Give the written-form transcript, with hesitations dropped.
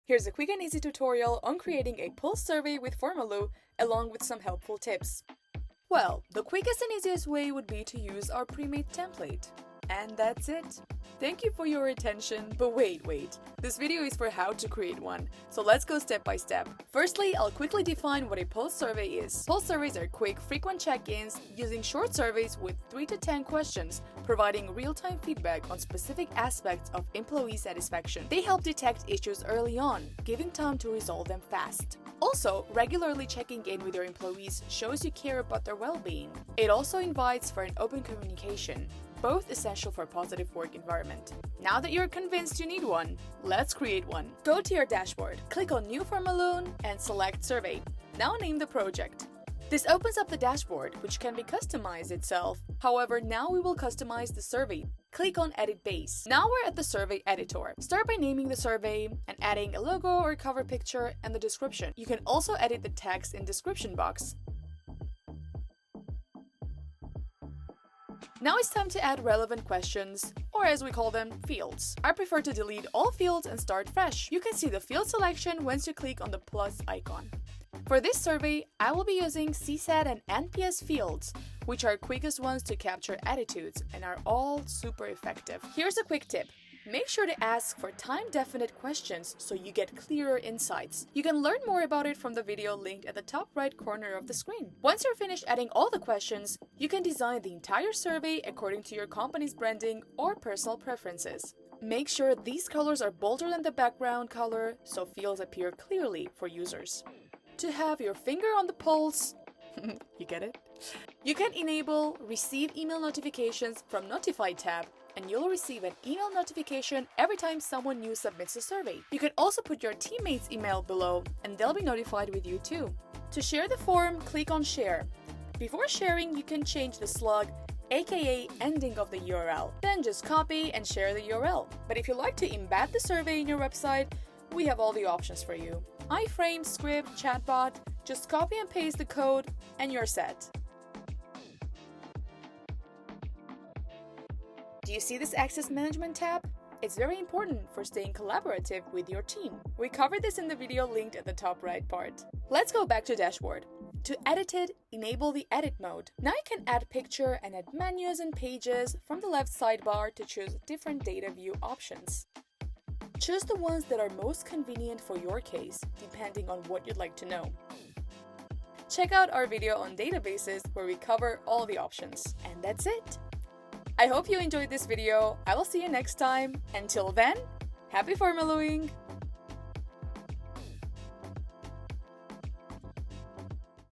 Here's a quick and easy tutorial on creating a pulse survey with Formaloo, along with some helpful tips. Well, the quickest and easiest way would be to use our pre-made template. And that's it. Thank you for your attention, but wait. This video is for how to create one, so let's go step by step. Firstly, I'll quickly define what a pulse survey is. Pulse surveys are quick, frequent check-ins using short surveys with 3 to 10 questions, providing real-time feedback on specific aspects of employee satisfaction. They help detect issues early on, giving time to resolve them fast. Also, regularly checking in with your employees shows you care about their well-being. It also invites for an open communication, both essential for a positive work environment. Now that you're convinced you need one, let's create one. Go to your dashboard, click on New Formaloo and select Survey. Now name the project. This opens up the dashboard, which can be customized itself. However, now we will customize the survey. Click on Edit Base. Now we're at the survey editor. Start by naming the survey and adding a logo or cover picture and the description. You can also edit the text in description box. Now it's time to add relevant questions, or as we call them, fields. I prefer to delete all fields and start fresh. You can see the field selection once you click on the plus icon. For this survey, I will be using CSAT and NPS fields, which are quickest ones to capture attitudes and are all super effective. Here's a quick tip. Make sure to ask for time-definite questions so you get clearer insights. You can learn more about it from the video linked at the top right corner of the screen. Once you're finished adding all the questions, you can design the entire survey according to your company's branding or personal preferences. Make sure these colors are bolder than the background color so fields appear clearly for users. To have your finger on the pulse, you get it? You can enable Receive Email Notifications from Notify tab, and you'll receive an email notification every time someone new submits a survey. You can also put your teammates' email below, and they'll be notified with you too. To share the form, click on Share. Before sharing, you can change the slug, aka ending of the URL. Then just copy and share the URL. But if you like to embed the survey in your website, we have all the options for you. Iframe, script, chatbot, just copy and paste the code, and you're set. Do you see this Access Management tab? It's very important for staying collaborative with your team. We covered this in the video linked at the top right part. Let's go back to dashboard. To edit it, enable the edit mode. Now you can add picture and add menus and pages from the left sidebar to choose different data view options. Choose the ones that are most convenient for your case, depending on what you'd like to know. Check out our video on databases where we cover all the options. And that's it! I hope you enjoyed this video. I will see you next time. Until then, happy formalooing!